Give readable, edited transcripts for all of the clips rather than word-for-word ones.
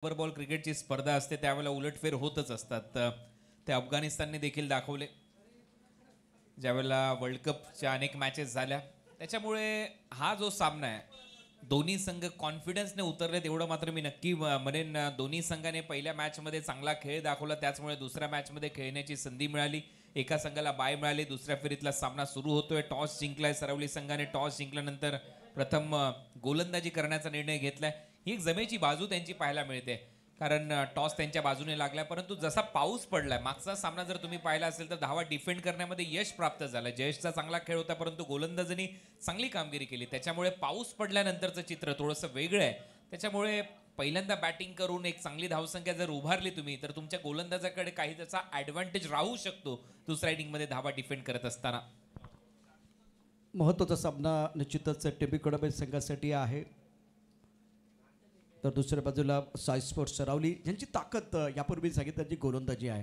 Over ball क्रिकेटची स्पर्धा असते त्यावेळेला उलटफेर होतच असतात. ते अफगाणिस्तानने देखील दाखवले ज्यावेळेला वर्ल्ड कपच्या अनेक मॅचेस झाल्या. त्याच्यामुळे हा जो सामना आहे दोन्ही संघ कॉन्फिडन्सने उतरले तेवढं मात्र मी नक्की म्हणेन. दोन्ही संघाने पहिल्या मॅचमध्ये चांगला खेळ दाखवला, त्याचमुळे दुसऱ्या मॅचमध्ये खेळण्याची संधी मिळाली. एका संघाला बाय मिळाली. दुसऱ्या फेरीतला सामना सुरू होतोय. टॉस जिंकलाय सरावली संघाने. टॉस जिंकल्यानंतर प्रथम गोलंदाजी करण्याचा निर्णय घेतलाय. ही एक जमेची बाजू त्यांची पाहायला मिळते, कारण टॉस त्यांच्या बाजूने लागला. परंतु जसा पाऊस पडलाय, मागचा सामना जर तुम्ही पाहिला असेल तर धावा डिफेंड करण्यामध्ये यश प्राप्त झालं. जयेशचा चांगला खेळ होता, परंतु गोलंदाजांनी चांगली कामगिरी केली. त्याच्यामुळे पाऊस पडल्यानंतरचं चित्र थोडंसं वेगळं आहे. त्याच्यामुळे पहिल्यांदा बॅटिंग करून एक चांगली धावसंख्या जर उभारली तुम्ही, तर तुमच्या गोलंदाजाकडे काही त्याचा ॲडव्हान्टेज राहू शकतो दुसऱ्या इनिंगमध्ये धावा डिफेंड करत असताना. महत्त्वाचा सामना निश्चितच टेबी कडबे संघासाठी आहे. तर दुसऱ्या बाजूला साई स्पोर्ट्स सरावली यांची ताकद यापूर्वी सांगितलं त्यांची गोलंदाजी आहे.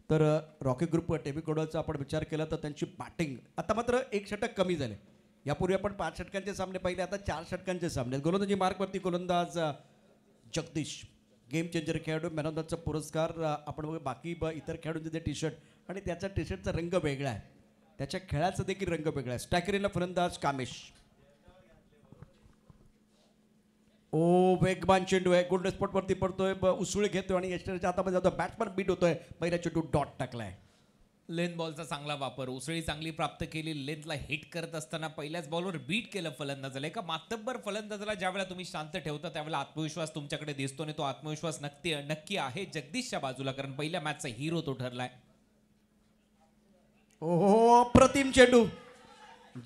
तर रॉकी ग्रुप टेबी कडबेचा आपण विचार केला तर त्यांची बॅटिंग आता मात्र एक षटक कमी झाले. यापूर्वी आपण 5 षटकांचे सामने पाहिले, आता 4 षटकांचे सामने. गोलंदाजी मार्कवरती गोलंदाज जगदीश, गेम चेंजर खेळाडू, मॅन ऑफ दचा पुरस्कार. आपण बघा बाकी इतर खेळाडूंचे ते टी शर्ट आणि त्याचा टी शर्टचा रंग वेगळा आहे, त्याच्या खेळाचा देखील रंग वेगळा आहे. स्टॅकरीला फलंदाज कामेश. ओ वेगवान चेंडू आहे, गोल्डन स्पॉटवरती पडतोय, उसळी घेतोय आणि यष्टीच्या हातामध्ये जातो. बॅट्समन बीट होतोय, पहिला चेंडू डॉट टाकलाय. लेंथ बॉलचा चांगला वापर, उसळी चांगली प्राप्त केली. लेंथला हिट करत असताना पहिल्याच बॉलवर बीट केलं फलंदाजाला. एका मातब्बर फलंदाजाला ज्यावेळेला तुम्ही शांत ठेवता त्यावेळेला आत्मविश्वास तुमच्याकडे दिसतो आणि तो आत्मविश्वास नक्की आहे जगदीशच्या बाजूला, कारण पहिल्या मॅचचा हिरो तो ठरलाय. ओहो प्रतिम चेंडू,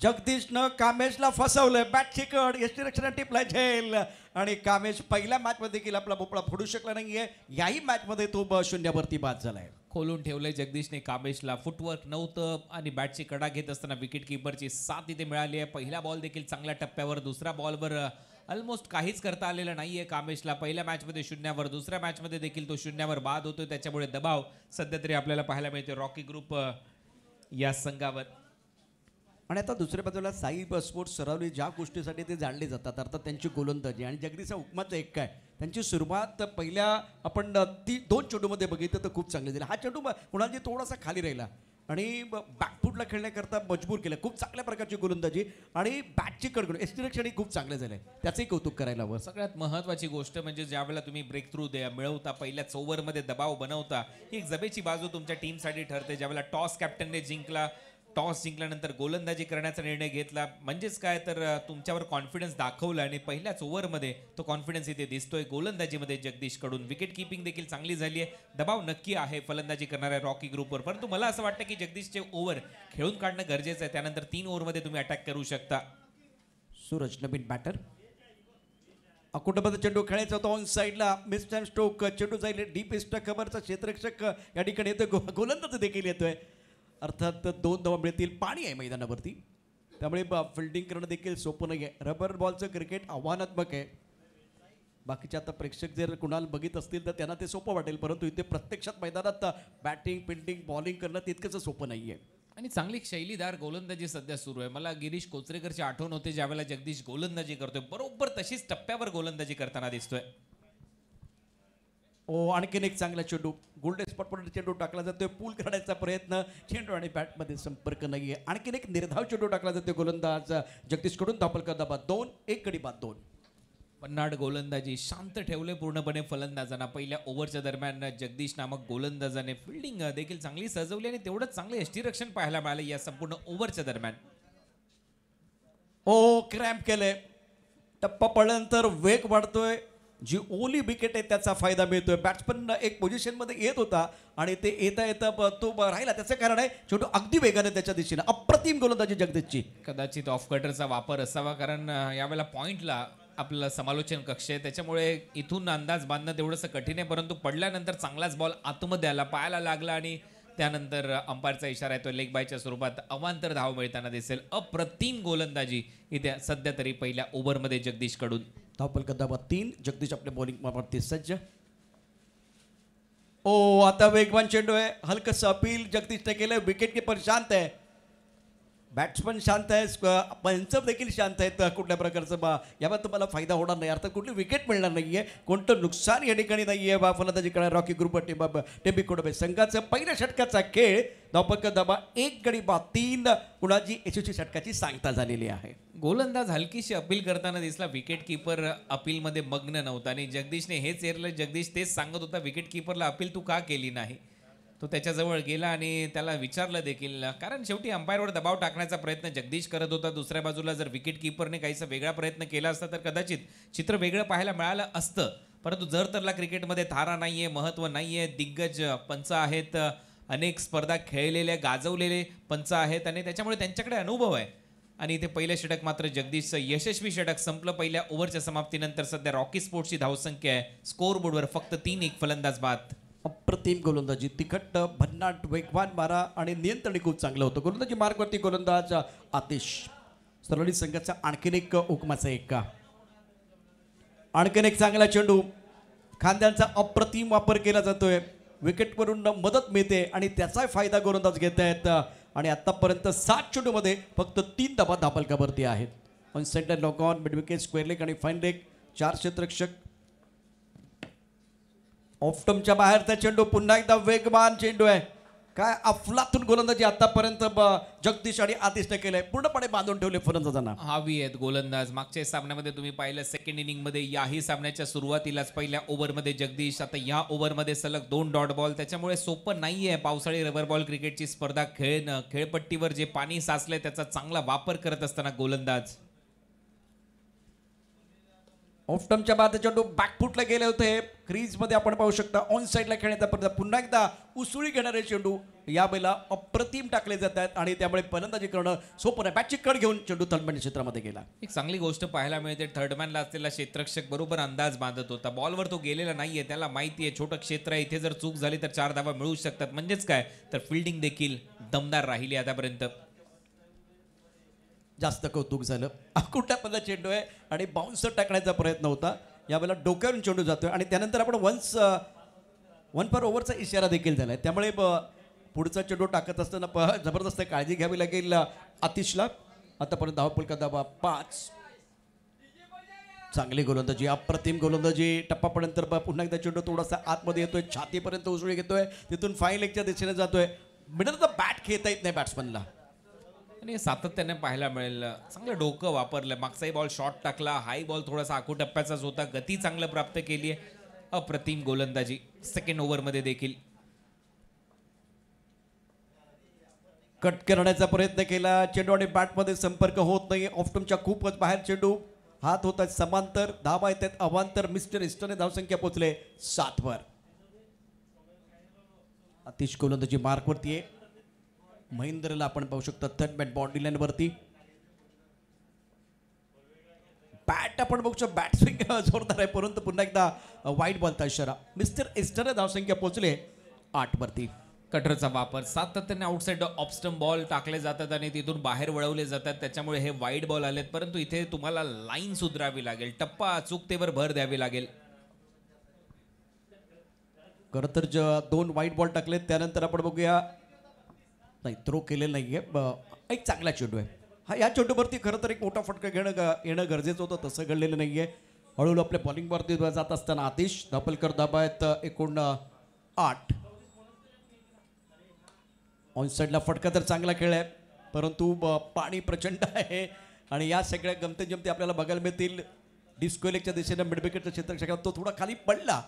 जगदीशनं कामेशला फसवलंय. बॅट चिकट, यष्टीरक्षण टिपलाय झेल आणि कामेश पहिल्या मॅचमध्ये देखील आपला भोपळा फोडू शकला नाहीये. याही मॅचमध्ये तो शून्यावरती बाद झालाय. खोलून ठेवलंय जगदीशने कामेशला. फुटवर्क नव्हतं आणि बॅटची कडा घेत असताना विकेट किपरची साथ इथे मिळाली आहे. पहिला बॉल देखील चांगल्या टप्प्यावर, दुसऱ्या बॉलवर ऑलमोस्ट काहीच करता आलेलं नाहीये कामेशला. पहिल्या मॅचमध्ये शून्यावर, दुसऱ्या मॅचमध्ये देखील तो शून्यावर बाद होतोय. त्याच्यामुळे दबाव सध्या तरी आपल्याला पाहायला मिळते रॉकी ग्रुप या संघावर. आणि आता दुसऱ्या बाजूला साई स्पोर्ट्स सरावली ज्या गोष्टीसाठी ते जाणले जातात, अर्थात त्यांची गोलंदाजी आणि जगदीशचा हुकमाचं एक काय. त्यांची सुरुवात पहिल्या आपण 2 चेंडूमध्ये बघितलं तर खूप चांगली झाली. हा चेंडू कुणाची थोडासा खाली राहिला आणि बॅकफुटला खेळण्याकरता मजबूर केलं. खूप चांगल्या प्रकारची गोलंदाजी आणि बॅटची कडकडून एस्टिरेक्शनही खूप चांगले झाले, त्याचंही कौतुक करायला हवं. सगळ्यात महत्त्वाची गोष्ट म्हणजे ज्यावेळेला तुम्ही ब्रेक थ्रू मिळवता, पहिल्याच ओव्हरमध्ये दबाव बनवता, ही एक जमेची बाजू तुमच्या टीमसाठी ठरते. ज्यावेळेला टॉस कॅप्टनने जिंकला, टॉस जिंकल्यानंतर गोलंदाजी करण्याचा निर्णय घेतला, म्हणजेच काय तर तुमच्यावर कॉन्फिडन्स दाखवला आणि पहिल्याच ओव्हरमध्ये तो कॉन्फिडन्स इथे दिसतोय गोलंदाजीमध्ये जगदीशकडून. विकेट किपिंग देखील चांगली झाली आहे. दबाव नक्की आहे फलंदाजी करणाऱ्या रॉकी ग्रुपवर, परंतु मला असं वाटतं की जगदीशचे ओव्हर खेळून काढणं गरजेचं आहे. त्यानंतर 3 ओव्हरमध्ये तुम्ही अटॅक करू शकता. सूरज नवीन बॅटर. अकुटबद्ध चेंडू खेळायचा होता ऑन साईडला. मिस टाइम स्ट्रोक, चेंडू जाईल डीप इस्ट कव्हरचा. क्षेत्ररक्षक या ठिकाणी येतोय, गोलंदाज देखील येतोय. अर्थात 2 धावा मिळतील. पाणी आहे मैदानावरती, त्यामुळे फिल्डिंग करणं देखील सोपं नाही आहे. रबर बॉलचं क्रिकेट आव्हानात्मक आहे. बाकीचे आता प्रेक्षक जर कुणाला बघित असतील तर त्यांना ते सोपं वाटेल, परंतु इथे प्रत्यक्षात मैदानात बॅटिंग, फिल्डिंग, बॉलिंग करणं तितकंच सोपं नाही आहे. आणि चांगली शैलीदार गोलंदाजी सध्या सुरू आहे. मला गिरीश कोचरेकरची आठवण होते ज्यावेळेला जगदीश गोलंदाजी करतोय, बरोबर तशीच टप्प्यावर गोलंदाजी करताना दिसतोय. ओ आणखीन एक चांगला चेंडू, गोल्डन स्पॉटवर चेंडू टाकला जातोय. पूल करण्याचा प्रयत्न, चेंडू आणि बॅटमध्ये संपर्क नाहीये. आणखीन एक निर्धाव चेंडू टाकला जातोय गोलंदाज जगदीशकडून. धापलका दाबा 2, 1 गडी बाद 2. पन्नाड गोलंदाजी, शांत ठेवले पूर्णपणे फलंदाजांना. पहिल्या ओव्हरच्या दरम्यान जगदीश नामक गोलंदाजाने फिल्डिंग देखील चांगली सजवली आणि तेवढंच चांगले यष्टीरक्षण पाहायला मिळालं या संपूर्ण ओव्हरच्या दरम्यान. ओ क्रॅम्प केलंय, टप्पा पडल्यानंतर वेग वाढतोय. जी ओली विकेट आहे त्याचा फायदा मिळतोय. बॅट्समन एक पोझिशनमध्ये येत होता आणि ते येता तो राहिला. त्याचं कारण आहे चेंडू अगदी वेगाने त्याच्या दिशेने. अप्रतिम गोलंदाजी जगदीशची. कदाचित ऑफ कटरचा वापर असावा, कारण यावेळेला पॉइंटला आपलं समालोचन कक्ष आहे, त्याच्यामुळे इथून अंदाज बांधणं तेवढंसं कठीण आहे. परंतु पडल्यानंतर चांगलाच बॉल आतमध्ये आला, पायाला लागला आणि त्यानंतर अंपायरचा इशारा येतो लेग बायच्या स्वरूपात. अवांतर धाव मिळताना दिसेल. अप्रतिम गोलंदाजी इथे सध्या तरी पहिल्या ओव्हरमध्ये जगदीशकडून. धावपल दाबा 3. जगदीश आपल्या बॉलिंग मारती सज्ज. ओ आता वेगवान चेंडू आहे, हलकस अपील जगदीशने केलं. विकेट किपर शांत आहे. बॅट्समन शांत आहे, पंच देखील शांत आहेत. कुठल्या प्रकारचं यावर तुम्हाला फायदा होणार नाही, अर्थात कुठली विकेट मिळणार नाहीये, कोणतं नुकसान या ठिकाणी नाहीये. फलंदाजी करणार रॉकी ग्रुप टेम्बिकोडबे संघाचं पहिल्या षटकाचा खेळ. धावपक दाबा 1 गडी बाद 3 कुणाची यशस्वी षटकाची सांगता झालेली आहे. गोलंदाज हलकीशी अपील करताना दिसला, विकेट किपर अपीलमध्ये मग्न नव्हता आणि जगदीशने हेच एरलं. जगदीश तेच सांगत होता, विकेट किपरला अपील तू का केली नाही. तो त्याच्याजवळ गेला आणि त्याला विचारलं देखील, कारण शेवटी अंपायरवर दबाव टाकण्याचा प्रयत्न जगदीश करत होता. दुसऱ्या बाजूला जर विकेट किपरने काहीसा वेगळा प्रयत्न केला असता तर कदाचित चित्र वेगळं पाहायला मिळालं असतं. परंतु जर क्रिकेटमध्ये थारा नाहीये, महत्त्व नाहीये, दिग्गज पंच आहेत, अनेक स्पर्धा खेळलेले गाजवलेले पंच आहेत आणि त्याच्यामुळे त्यांच्याकडे अनुभव आहे. आणि इथे पहिलं षटक मात्र जगदीशचं यशस्वी षटक संपलं. पहिल्या ओव्हरच्या समाप्तीनंतर सध्या रॉकी स्पोर्ट्सची धावसंख्या आहे स्कोअर बोर्डवर फक्त 3-1 फलंदाज बाद. अप्रतिम गोलंदाजी, तिखट भन्नाट वेगवान मारा आणि नियंत्रण खूप चांगलं होतं. गोलंदाजी मार्गवरती गोलंदाज आतिश. सरळी संघाचा आणखीन एक हुकमाचा एक आणखीन एक चांगला चेंडू, खांद्यांचा अप्रतिम वापर केला जातोय, विकेटवरून मदत मिळते आणि त्याचा फायदा गोलंदाज घेत आहेत. आणि आतापर्यंत 7 चेंडूमध्ये फक्त 3 धाबा धापलकावरती आहेत. On centre lock on, mid wicket, square leg आणि फाईन लेग, 4 क्षेत्ररक्षक. ऑफ्टमच्या बाहेरचा चेंडू, पुन्हा एकदा वेगवान चेंडू आहे. काय अफलातून गोलंदाजी आतापर्यंत जगदीश आणि आतिशने केलंय, पूर्णपणे बांधून ठेवले फलंदाजांना. हवी आहेत गोलंदाज. मागच्या सामन्यामध्ये तुम्ही पाहिलं सेकंड इनिंगमध्ये, याही सामन्याच्या सुरुवातीलाच पहिल्या ओव्हरमध्ये जगदीश, आता या ओव्हरमध्ये सलग 2 डॉट बॉल. त्याच्यामुळे सोपं नाहीये पावसाळी रबर बॉल क्रिकेटची स्पर्धा खेळणं. खेळपट्टीवर जे पाणी साचलंय त्याचा चांगला वापर करत असताना गोलंदाज. ऑफ्टमच्या बाद चेंडू बॅकफुटला गेले होते, क्रीजमध्ये आपण पाहू शकता. ऑन साईडला खेळण्याचा प्रयत्न, पुन्हा एकदा उसळी घेणारे चेंडू या वेळेला अप्रतिम टाकले जात आहेत आणि त्यामुळे फलंदाजी करणं सोपं नाही. बॅटची कड घेऊन चेंडू तळमंडी क्षेत्रामध्ये गेला. एक चांगली गोष्ट पाहायला मिळते, थर्डमॅनला असलेला क्षेत्ररक्षक बरोबर अंदाज बांधत होता. बॉलवर तो गेलेला नाहीये, त्याला माहिती आहे छोटं क्षेत्र आहे, इथे जर चूक झाली तर 4 धावा मिळू शकतात. म्हणजेच काय तर फिल्डिंग देखील दमदार राहिली आतापर्यंत. जास्त कौतुक झालं. कुठल्या चेंडू आहे आणि बाउन्सर टाकण्याचा प्रयत्न होता, यावेळेला डोक्यावरून चेंडू जातोय आणि त्यानंतर आपण 1 पर ओव्हरचा इशारा देखील झालाय. त्यामुळे पुढचा चेंडू टाकत असताना जबरदस्त काळजी घ्यावी लागेल आतिशला. आतापर्यंत धावफलका दाबा 5. चांगली गोलंदाजी, अप्रतिम गोलंदाजी. टप्पापर्यंत पुन्हा एकदा चेंडू थोडासा आतमध्ये येतोय, छातीपर्यंत उसळी घेतोय, तिथून फाईन लेगच्या दिशेने जातोय. मिडल द बॅट खेळता येत नाही बॅट्समनला आणि सातत्याने पाहायला मिळेल. चांगलं डोकं वापरलं, मागचाही बॉल शॉर्ट टाकला, हाय बॉल थोडासा आखूटप्प्याचाच होता, गती चांगलं प्राप्त केली आहे. अप्रतिम गोलंदाजी सेकंड ओव्हरमध्ये देखील. कट करण्याचा प्रयत्न केला, चेंडू आणि बॅटमध्ये संपर्क होत नाही. ऑफ्टमच्या खूपच बाहेर चेंडू, हात होतात समांतर, धावा येतात अवांतर. मिस्टर इस्टरने धावसंख्या पोहोचले 7 वर. आतिश गोलंदाजी मार्कवरती आहे. महेंद्रला आपण पाहू शकता थर्ड बॅट बॉडी लाईन वरती. बॅट आपण बघू शकतो, बॅट स्विंग जोरदार आहे, परंतु पुन्हा एकदा वाईट बॉलचा इशारा. मिस्टर इस्टरने धावसंख्या पोहोचले 8 वरती. कटरचा वापर, सातत्याने आउटसाइड ऑफ स्टंप बॉल टाकले जातात आणि तिथून बाहेर वळवले जातात, त्याच्यामुळे हे वाईट बॉल आलेत. परंतु इथे तुम्हाला लाईन सुधारावी लागेल, टप्पा अचूकतेवर भर द्यावी लागेल. खरं तर 2 वाईट बॉल टाकलेत, त्यानंतर आपण बघूया, नाही थ्रो केलेलं नाहीये. एक चांगला चेंडू आहे हा. या चेंडूवरती खरं तर एक मोठा फटका येणं गरजेचं होतं, तसं घडलेलं नाहीये. हळूहळू आपल्या बॉलिंगवरती जात असताना आतिश. धापलकर धाबा आहेत एकूण 8. ऑन साईडला फटका तर चांगला खेळ आहे, परंतु पाणी प्रचंड आहे आणि या सगळ्या गमते जमते आपल्याला बघायला मिळतील. डिस्को लेगच्या दिशेने मिडविकेटच्या क्षेत्रक्षकात तो थोडा खाली पडला,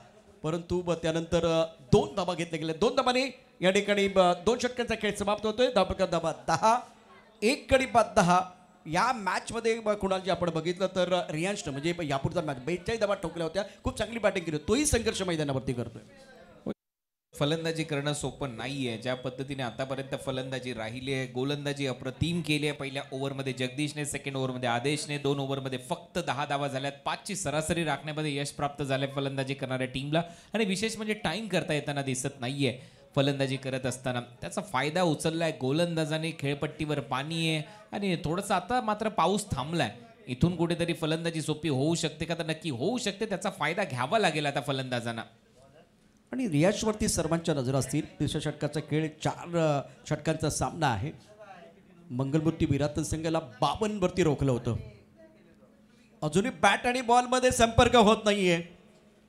परंतु त्यानंतर 2 धाबा घेतले गेले. 2 धाबांनी या ठिकाणी 2 षटकांचा खेळ समाप्त होतोय. धापलकर धाबा 10, 1 गडी बाद 10. या मॅचमध्ये कुणाची आपण बघितलं तर रियांशनं म्हणजे यापूर्वीचा मॅच 42 धाबा ठोकल्या होत्या. खूप चांगली बॅटिंग केली, तोही संघर्ष मैदानावरती करतोय. फलंदाजी करणं सोपं नाहीये, ज्या पद्धतीने आतापर्यंत फलंदाजी राहिली आहे. गोलंदाजी अप्रतिम केली आहे पहिल्या ओव्हरमध्ये जगदीशने, सेकंड ओव्हरमध्ये आदेशने. 2 ओव्हरमध्ये फक्त 10 धावा झाल्यात. 5ची सरासरी राखण्यामध्ये यश प्राप्त झाले फलंदाजी करणाऱ्या टीमला. आणि विशेष म्हणजे टाइम करता येताना दिसत नाहीये फलंदाजी करत असताना. त्याचा फायदा उचललाय गोलंदाजाने. खेळपट्टीवर पाणी आहे आणि थोडंसं आता मात्र पाऊस थांबलाय. इथून कुठेतरी फलंदाजी सोपी होऊ शकते का, तर नक्की होऊ शकते. त्याचा फायदा घ्यावा लागेल आता फलंदाजांना. आणि रियाजवरती सर्वांच्या नजर असतील. तिसऱ्या षटकाचा खेळ 4 षटकांचा सामना आहे. मंगलमूर्ती विराट संघाला 52 वरती रोखलं होतं. अजूनही बॅट आणि बॉलमध्ये संपर्क होत नाहीये.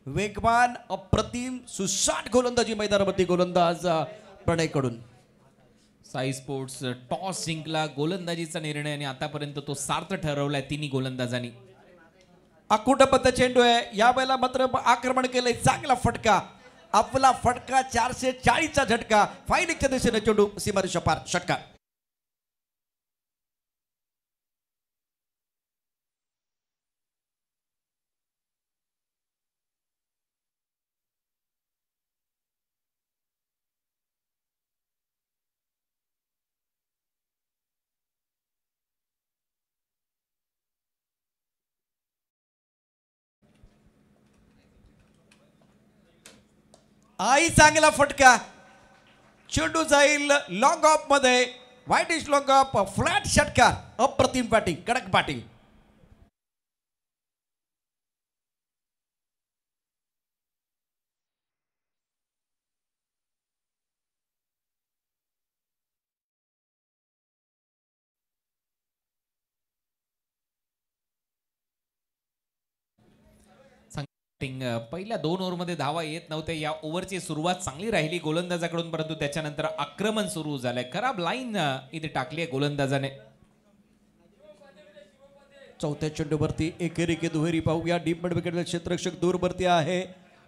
वेगवान अप्रतिम सुसाट गोलंदाजी मैदानावरती गोलंदाज प्रणयकडून. साई स्पोर्ट्स टॉस जिंकला, गोलंदाजीचा निर्णय आणि आतापर्यंत तो सार्थ ठरवलाय तिन्ही गोलंदाजांनी. अकुटपत चेंडू आहे यावेळेला मात्र आक्रमण केलंय. चांगला फटका, आपला फटका 440चा झटका. फायलिंगच्या दिशेने चेंडू सीमारेषा पार, षटकार. आई चांगला फटका, चेंडू जाईल लॉंग ऑफ मध्ये. White is long of, flat षटकार. अप्रतिम बॅटिंग, कडक बॅटिंग. पहिल्या 2 ओव्हरमध्ये धावा येत नव्हत्या. या ओव्हरची सुरुवात चांगली राहिली गोलंदाजाकडून, परंतु त्याच्यानंतर आक्रमण सुरू झालंय. खराब लाईन इथे टाकली आहे गोलंदाजाने. चौथ्या चेंडूवरती एकेरी दुहेरी पाहूया. डीप मिड विकेटवर क्षेत्ररक्षक दूरवरती आहे.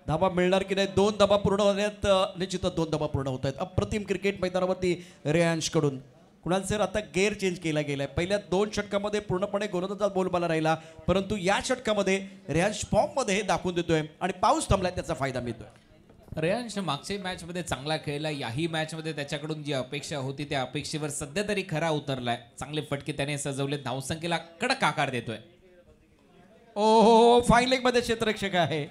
धाबा मिळणार की नाही? 2 धाबा पूर्ण होण्यात निश्चितच 2 धाबा पूर्ण होत आहेत. अप्रतिम क्रिकेट मैदानावरती रेयांशकडून. कुणाल सर आता गेअर चेंज केला गेलाय. पहिल्या 2 षटकामध्ये पूर्णपणे गोलंदाजाचा बोलबाला राहिला, परंतु या षटकामध्ये रेयांश फॉर्म मध्ये हे दाखवून देतोय आणि पाऊस थांबलाय त्याचा फायदा मिळतोय. रेयांश मागच्या मॅच मध्ये चांगला खेळला. याही मॅच मध्ये त्याच्याकडून जी अपेक्षा होती त्या अपेक्षेवर सध्या तरी खरा उतरलाय. चांगले फटके त्याने सजवले. धावसंख्येला कडक आकार देतोय. ओ फाईन लेग मध्ये क्षेत्ररक्षक आहे.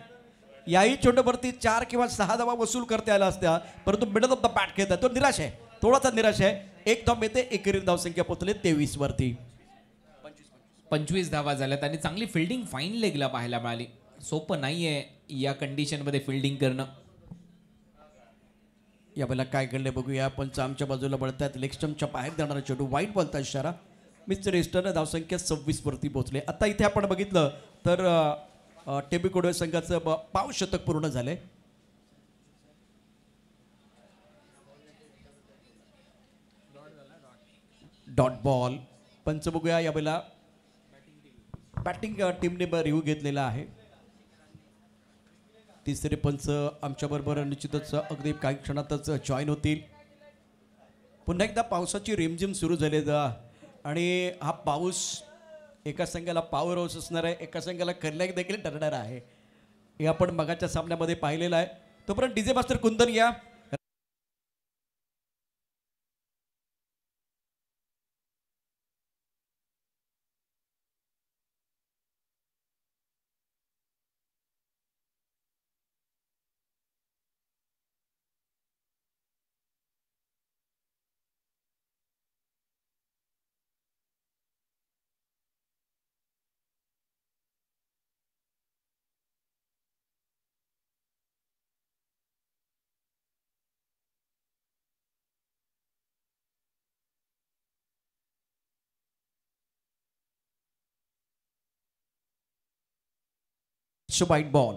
याही चेंडूवरती 4 किंवा 6 धावा वसूल करता आला असत्या, परंतु मिडल ऑफ द बॅट खेळत आहे. तो निराश आहे, थोडासा निराश आहे. 1 धाव मिळते. एकेरी धावसंख्या पोहोचले 23 वरती. 25 धावा झाल्यात आणि चांगली फिल्डिंग फाईन लेगला पाहायला मिळाली. सोपं नाहीये या कंडिशन मध्ये फिल्डिंग करणं. यावेळेला काय घडले बघूया. पंच आमच्या बाजूला बळतात. लेग स्टंपच्या बाहेर जाणारा चेंडू, वाईट बॉलचा इशारा. मिस्टर ईस्टर्न धावसंख्या 26 वरती पोहोचले. आता इथे आपण बघितलं तर टेबी कोडवे संघाचं पाव शतक पूर्ण झालंय. Dot ball. पंच बघूया यावेळेला बॅटिंग टीमने रिव्ह्यू घेतलेला आहे. तिसरे पंच आमच्याबरोबर निश्चितच अगदी काही क्षणातच जॉईन होतील. पुन्हा एकदा पावसाची रिमझिम सुरू झाली आणि हा पाऊस एका संघाला पॉवर हाऊस असणार आहे, एका संघाला कल्याण देखील ठरणार आहे. हे आपण मगाच्या सामन्यामध्ये पाहिलेलं आहे. तोपर्यंत डीजे मास्टर कुंदन या. वाईट बॉल.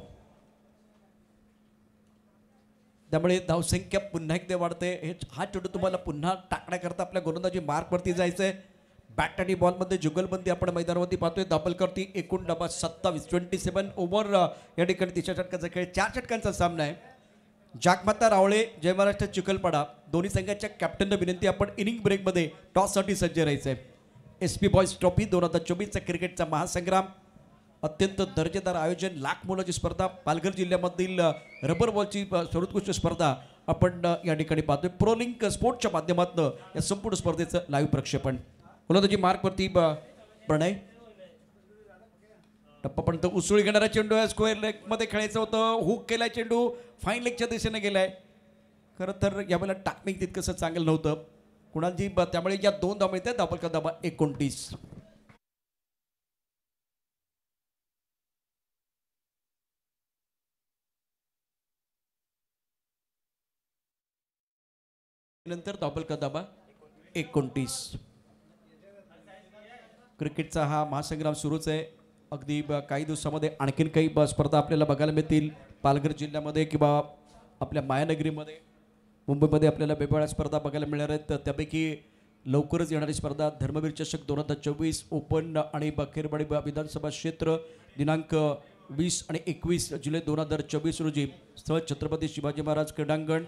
त्यामुळे धावसंख्या पुन्हा एकदा वाढते. हा चेंडू तुम्हाला पुन्हा टाकण्याकरता आपल्या गोलंदाजी मार्कवरती जायचंय. बॅट आणि बॉलमध्ये जुगलबंदी आपण मैदानावरती पाहतोय. दाबल करती. एकूण डबा 27. 27 ओव्हर या ठिकाणी तिसऱ्या षटकाचा खेळ. 4 षटकांचा सामना आहे. जागमाता रावळे, जय महाराष्ट्र चिखलपाडा दोन्ही संघाच्या कॅप्टनला विनंती, आपण इनिंग ब्रेकमध्ये टॉससाठी सज्ज राहायचंय. SP बॉयज ट्रॉफी 2024चा क्रिकेटचा महासंग्राम. अत्यंत दर्जेदार आयोजन. लाख मुलाची स्पर्धा. पालघर जिल्ह्यामधील रबर बॉलची सर्वोत्कृष्ट स्पर्धा आपण या ठिकाणी पाहतोय. प्रोलिंक स्पोर्ट्सच्या माध्यमातून या संपूर्ण स्पर्धेचं लाईव्ह प्रक्षेपण. गोलंदाजी मार्कवरती प्रणय. टप्पापर्यंत उसळी घेणारा चेंडू आहे. स्क्वेअर लेग मध्ये खेळायचं होतं. हुक केलाय चेंडू. फाईन लेगच्या दिशेने गेलाय. खरं तर यावेळेला टाकमिंग तितकंसं चांगलं नव्हतं कुणालजी. त्यामुळे या 2 धावा मिळतात. दाबल का दाबा 29. नंतर दाबल का दाबा 29. क्रिकेटचा हा महासंग्राम सुरूच आहे. अगदी काही दिवसामध्ये आणखीन काही स्पर्धा आपल्याला बघायला मिळतील. पालघर जिल्ह्यामध्ये किंवा आपल्या मायानगरीमध्ये, मुंबईमध्ये आपल्याला वेगवेगळ्या स्पर्धा बघायला मिळणार आहेत. तर त्यापैकी लवकरच येणारी स्पर्धा धर्मवीर चषक 2024 ओपन आणि खेरवाडी विधानसभा क्षेत्र दिनांक 20 आणि 21 जुलै 2024 रोजी स्थळ छत्रपती शिवाजी महाराज क्रीडांगण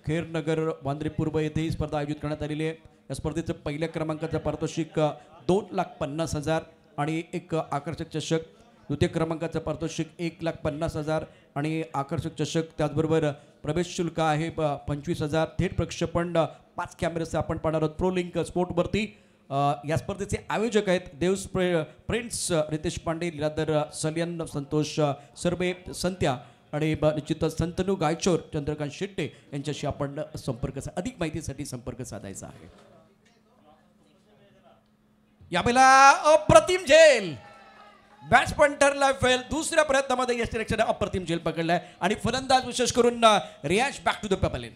खेरनगर वांद्रे पूर्व येथे ही स्पर्धा आयोजित करण्यात आलेली आहे. या स्पर्धेचं पहिल्या क्रमांकाचं पारितोषिक 2,50,000 आणि एक आकर्षक चषक, द्वितीय क्रमांकाचं पारितोषिक 1,50,000 आणि आकर्षक चषक, त्याचबरोबर प्रवेश शुल्क आहे 25,000. थेट प्रक्षेपण 5 कॅमेऱ्याचे आपण पाहणार आहोत प्रो लिंक स्पोर्टवरती. या स्पर्धेचे आयोजक आहेत देव्स प्रिन्स, रितेश पांडे, लीलाधर सलियन, संतोष सर्वे, संत्या आणि निश्चितच संतनू गायचोर, चंद्रकांत शेट्टे यांच्याशी आपण अधिक माहितीसाठी संपर्क साधायचा आहे. यावेळेला अप्रतिम झेल, बॅट्समन ठरला फेल. दुसऱ्या प्रयत्नामध्ये यश निरीक्षण अप्रतिम झेल पकडलाय आणि फलंदाज विशेष करून Riyaz back to the pavilion.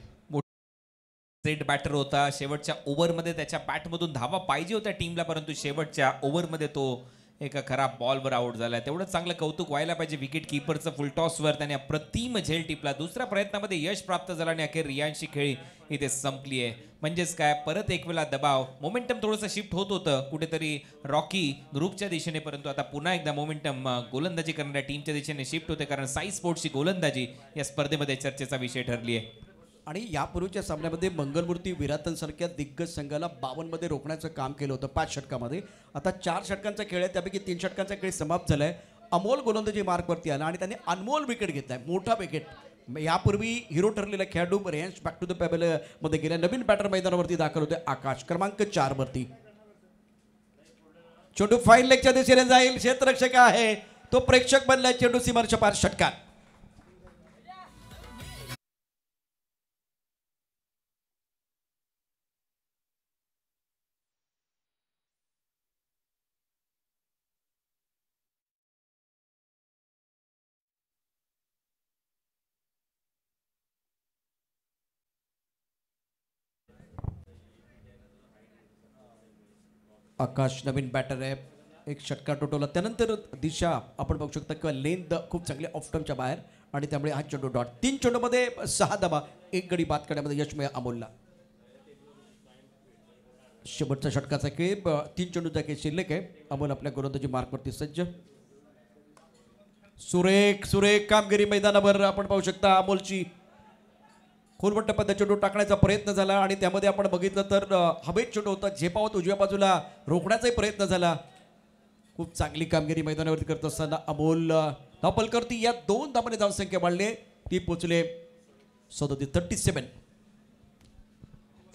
Set batter होता. शेवटच्या ओव्हरमध्ये त्याच्या बॅटमधून धावा पाहिजे होत्या टीमला, परंतु शेवटच्या ओव्हरमध्ये तो एका खराब बॉलवर आउट झाला. तेवढं चांगलं कौतुक व्हायला पाहिजे विकेट कीपरचं. फुलटॉसवर त्याने अप्रतिम झेल टिपला. दुसऱ्या प्रयत्नामध्ये यश प्राप्त झालं आणि अखेर रियांशी खेळी इथे संपली आहे. म्हणजेच काय, परत एक वेळा दबाव, मोमेंटम थोडंसं शिफ्ट होत होतं कुठेतरी रॉकी ग्रुपच्या दिशेने, परंतु आता पुन्हा एकदा मोमेंटम गोलंदाजी करणाऱ्या टीमच्या दिशेने शिफ्ट होते, कारण साई स्पोर्ट्सची गोलंदाजी या स्पर्धेमध्ये चर्चेचा विषय ठरली आहे. आणि यापूर्वीच्या सामन्यामध्ये मंगलमूर्ती विराटनसारख्या दिग्गज संघाला 52 मध्ये रोखण्याचं काम केलं होतं 5 षटकामध्ये. आता 4 षटकांचा खेळ आहे, त्यापैकी 3 षटकांचा खेळ समाप्त झाला आहे. अमोल गोलंदाजी मार्कवरती आला आणि त्यांनी अनमोल विकेट घेतलाय, मोठा विकेट. यापूर्वी हिरो ठरलेला खेळाडू रेंज बॅक टू द पेबल मध्ये गेल्या. नवीन बॅटर मैदानावरती दाखल होते आकाश, क्रमांक 4 वरती. चेंडू फाईन लेगच्या दिशेने जाईल. क्षेत्ररक्षक आहे तो प्रेक्षक बनलाय चेंडू सीमारच्या 5 षटकात. आकाश नवीन बॅटर आहे, एक षटका टोटवला. त्यानंतर दिशा आपण बघू शकता किंवा लेंथ खूप चांगली ऑफ स्टंपच्या बाहेर आणि त्यामुळे हा चेंडू डॉट. 3 चेंडूमध्ये 6 धावा, 1 गडी बाद करण्यामध्ये यश मिळालं अमोलला. शेवटचा षटकाचा खेळ, 3 चेंडूचा खेळ शिल्लक आहे. अमोल आपल्या गोलंदाजी मार्कवरती सज्ज. सुरेख सुरेख कामगिरी मैदानावर आपण पाहू शकता अमोलची. खोलवट टप्प्यात चेंडू टाकण्याचा प्रयत्न झाला आणि त्यामध्ये आपण बघितलं तर हवेत चेंडू होता, झेपावत उजव्या बाजूला रोखण्याचाही प्रयत्न झाला. खूप चांगली कामगिरी मैदानावरती करत असताना अमोल धावफलकावरती या 2 धावांनी धावसंख्या वाढले, ती पोचले 37.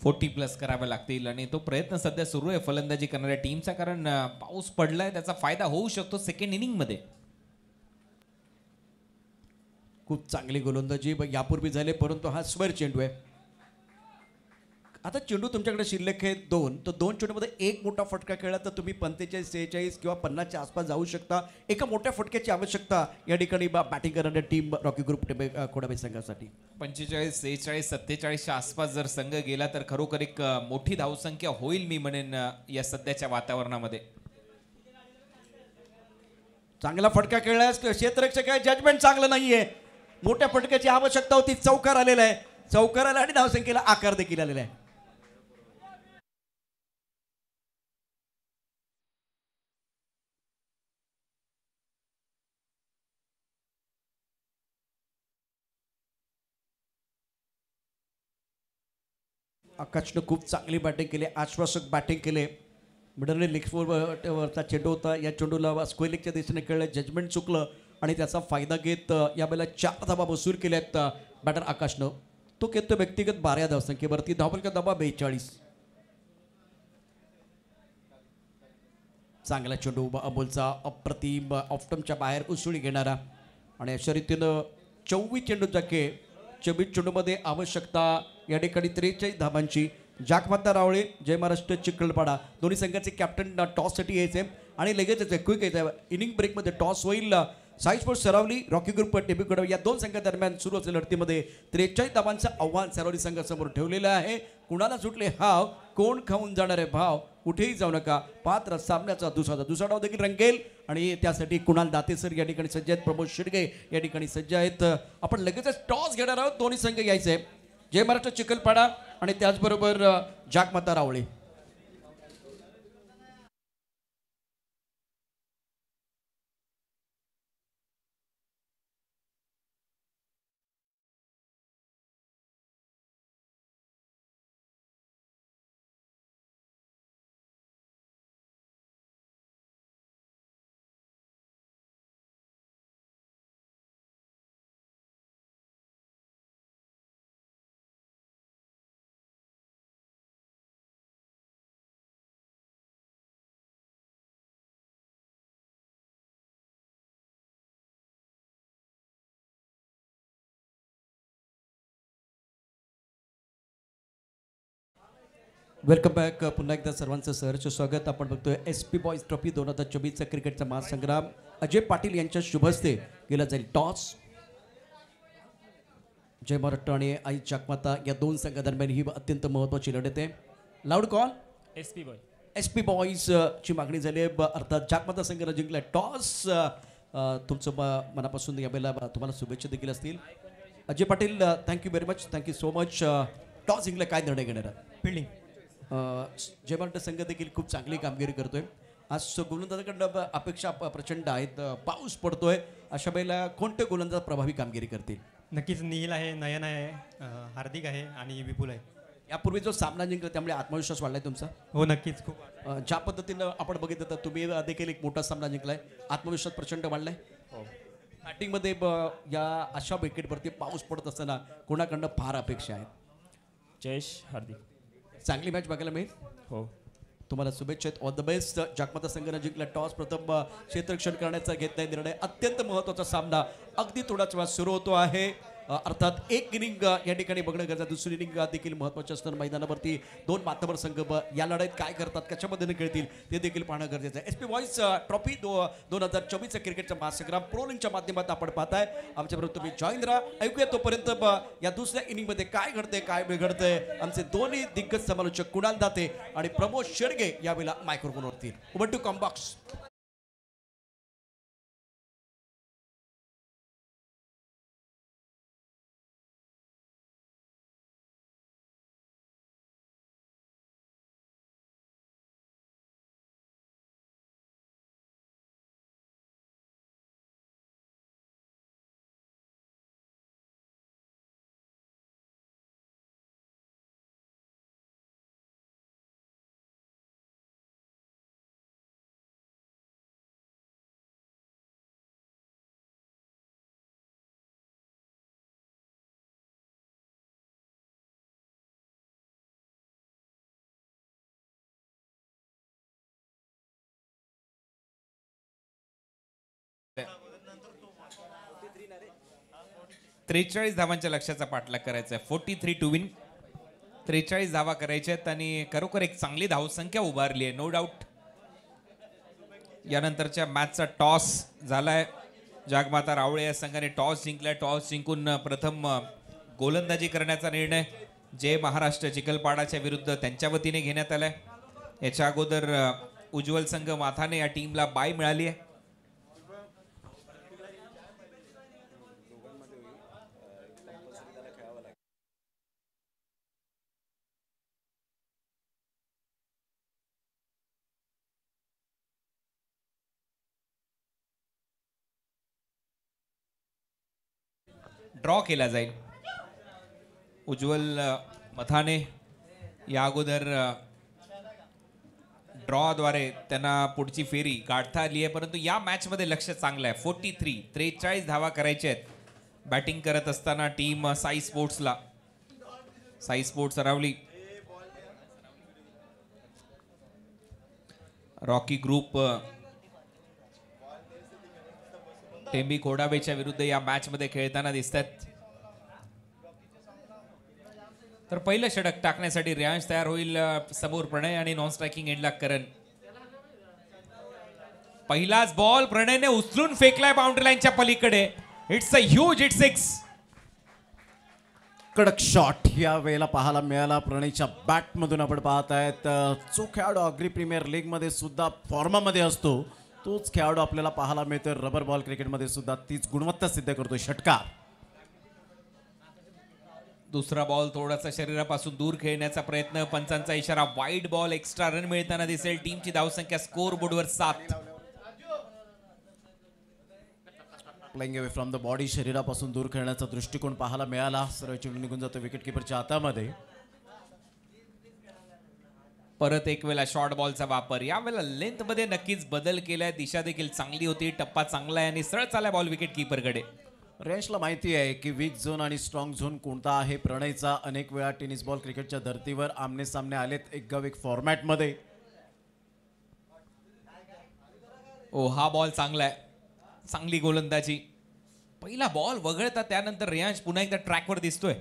40+ करावे लागतील आणि तो प्रयत्न सध्या सुरू आहे फलंदाजी करणाऱ्या टीमचा, कारण पाऊस पडलाय, त्याचा फायदा होऊ शकतो सेकंड इनिंगमध्ये. खूप चांगली गोलंदाजी यापूर्वी झाले, परंतु हा स्क्वेअर चेंडू आहे. आता चेंडू तुमच्याकडे शिल्लक आहे 2, तर 2 चेंडूमध्ये एक मोठा फटका खेळला तर तुम्ही 45, 46 किंवा 50च्या आसपास जाऊ शकता. एका मोठ्या फटक्याची आवश्यकता या ठिकाणी बॅटिंग करणाऱ्या टीम रॉकी ग्रुप खोडाबाई संघासाठी. 45, 46, 47च्या आसपास जर संघ गेला तर खरोखर एक मोठी धावसंख्या होईल मी म्हणेन या सध्याच्या वातावरणामध्ये. चांगला फटका खेळल्यास क्षेत्ररक्षक आहे, जजमेंट चांगलं नाहीये. मोठ्या फटक्याची आवश्यकता होती, चौकार आलेला आहे. चौकार आला आणि धावसंख्येला आकार देखील आलेला आहे. आकाशनं खूप चांगली बॅटिंग केली, आश्वासक बॅटिंग केले. मिडल लेग वरचा चेंडू होता, या चेंडूला स्क्वेअर लेगच्या दिशेने खेळलं, जजमेंट चुकलं आणि त्याचा फायदा घेत यावेळेला 4 धावा वसूल केल्यात बॅटर आकाशनं. तो घेतो व्यक्तिगत 12 धावसंख्येवरती. धावफलक धावा 42. चांगला चेंडू अमोलचा, अप्रतिम ऑफस्टंपच्या बाहेर उसळी घेणारा आणि अशा रीतीनं 24 चेंडूचा खेळ. 24 चेंडूमध्ये आवश्यकता या ठिकाणी 43 धावांची. जाकमाता रावळे, जय महाराष्ट्र चिखलपाडा दोन्ही संघाचे कॅप्टन टॉससाठी यायचे आणि लगेचच क्विक यायचं. इनिंग ब्रेकमध्ये टॉस होईल. Sai sports Aravali, Rocky group टेबिकडे या 2 संघादरम्यान सुरू असलेल्या लढतीमध्ये 43 धावांचं आव्हान सरावली संघासमोर ठेवलेलं आहे. कुणाला सुटले हाव, कोण खाऊन जाणार आहे भाव, कुठेही जाऊ नका. पात्र सामन्याचा दुसरा डाव देखील रंगेल आणि त्यासाठी कुणाल दाते सर या ठिकाणी सज्ज आहेत. प्रमोद शिडगे या ठिकाणी सज्ज आहेत. आपण लगेचच टॉस घेणार आहोत. दोन्ही संघ यायचे आहे. जय महाराष्ट्र चिखलपाडा आणि त्याचबरोबर जागमाता रावळे. Welcome back. पुन्हा एकदा सर्वांचं सहर्ष स्वागत. आपण बघतोय SP बॉईज ट्रॉफी 2024चा क्रिकेटचा महासंग्राम. अजय पाटील यांच्या शुभ हस्ते केला जाईल टॉस. जय महाराष्ट्र आणि आई जागमाता या दोन संघादरम्यान ही अत्यंत महत्त्वाची लढत आहे. Loud call. SP बॉईज ची मागणी झाली आहे. अर्थात जागमाता संघाने जिंकला टॉस. तुमचं मनापासून यावेळेला तुम्हाला शुभेच्छा देखील असतील. Ajay Patil, thank you very much. Thank you so much. Toss जिंकला, काय निर्णय घेणार आहात? फिल्डिंग. जय महाराष्ट्र संघ देखील खूप चांगली कामगिरी करतोय. आज गोलंदाजाकडनं अपेक्षा प्रचंड आहेत. पाऊस पडतोय, अशा वेळेला कोणते गोलंदाज प्रभावी कामगिरी करतील? नक्कीच निहिल आहे, नयन आहे, हार्दिक आहे आणि विपुल आहे. यापूर्वी जो सामना जिंकला त्यामुळे आत्मविश्वास वाढलाय तुमचा? हो नक्कीच खूप. ज्या पद्धतीनं आपण बघितलं तर तुम्ही देखील एक मोठा सामना जिंकलाय, आत्मविश्वास प्रचंड वाढलाय. हो. बॅटिंगमध्ये या अशा विकेटवरती पाऊस पडत असताना कोणाकडनं फार अपेक्षा आहेत? जयेश, हार्दिक. चांगली मॅच बघायला मिळेल. हो. तुम्हाला शुभेच्छा आहेत. All the best. जागमाता संघाने जिंकला टॉस. प्रथम क्षेत्ररक्षण करण्याचा घेतलाय निर्णय. अत्यंत महत्त्वाचा सामना अगदी थोड्याच वेळात सुरू होतो आहे. अर्थात एक इनिंग या ठिकाणी बघणं गरजेचं. दुसरी इनिंग देखील महत्त्वाची असताना मैदानावरती दोन मातबर संघ या लढाईत काय करतात, कशा पद्धतीने खेळतील ते देखील पाहणं गरजेचं आहे. SP बॉईज ट्रॉफी 2024चा क्रिकेटचा महासंग्राम प्रो लीगच्या माध्यमातून आपण पाहताय. आमच्याबरोबर तुम्ही जॉईन राहा. ऐकूया तोपर्यंत या दुसऱ्या इनिंगमध्ये काय घडतंय, काय बिघडतंय. आमचे दोन्ही दिग्गज समालोचक कुणाल दाते आणि प्रमोद शेडगे यावेळेला मायक्रोफोनवरती. Over to combox. त्रेचाळीस धावांच्या लक्ष्याचा पाठलाग करायचा आहे. 43 टू विन. 43 धावा करायच्या आहेत आणि खरोखर एक चांगली धावसंख्या उभारली आहे, नो डाऊट. यानंतरच्या मॅचचा टॉस झालाय. जागमाता रावळे या संघाने टॉस जिंकलाय. टॉस जिंकून प्रथम गोलंदाजी करण्याचा निर्णय जय महाराष्ट्र चिखलपाडाच्या विरुद्ध त्यांच्या वतीने घेण्यात आलाय. याच्या अगोदर उज्ज्वल संघ माथाने या टीमला बाय मिळाली आहे. ड्रॉ केला जाईल. उज्ज्वल मथाने या अगोदर ड्रॉद्वारे त्यांना पुढची फेरी गाठता आली आहे, परंतु या मॅचमध्ये लक्ष चांगलं आहे. 43 धावा करायच्या आहेत. बॅटिंग करत असताना team Sai sports Aravali, Rocky group Tembi कोडाबेच्या विरुद्ध या मॅच मध्ये खेळताना दिसतात. तर पहिलं षटक टाकण्यासाठी रियांश तयार होईल. समोर प्रणय आणि नॉन स्ट्रायकिंग एंडला करण. पहिलाच बॉल प्रणयने उचलून फेकलाय बाउंड्री लाईनच्या पलीकडे. It's a huge hit 6. कडक शॉट या वेळेला पाहायला मिळाला प्रणयच्या बॅटमधून. आपण पाहत आहेत जो खेळाडू अग्री प्रीमियर लीगमध्ये सुद्धा फॉर्मामध्ये असतो तोच खेळाडू आपल्याला पाहायला मिळतोय रबर बॉल क्रिकेटमध्ये सुद्धा तीच गुणवत्ता सिद्ध करतोय. षटकार. दुसरा बॉल थोडासा शरीरापासून दूर खेळण्याचा प्रयत्न. पंचांचा इशारा. Wide ball. एक्स्ट्रा रन मिळताना दिसेल. टीमची धावसंख्या स्कोर बोर्डवर 7. Playing away from the body. शरीरापासून दूर खेळण्याचा दृष्टिकोन पाहायला मिळाला. सरळ चेंडू निघून जातो विकेट किपरच्या हातामध्ये. परत एक वेळा शॉर्ट बॉलचा वापर. यावेळेला लेंथ मध्ये नक्कीच बदल केलाय. दिशा देखील चांगली होती. टप्पा चांगला आहे आणि सरळ चालला बॉल विकेट कीपरकडे. रेंजला माहिती आहे की वीक झोन आणि स्ट्रॉंग झोन कोणता आहे. प्रणयचा अनेक वेळा टेनिस बॉल क्रिकेटच्या धर्तीवर आमने सामने आलेत एक गाव एक फॉर्मॅटमध्ये. ओ हा बॉल चांगला आहे. चांगली गोलंदाजी. पहिला बॉल वगळता त्यानंतर रियांश पुन्हा एकदा ट्रॅकवर दिसतोय.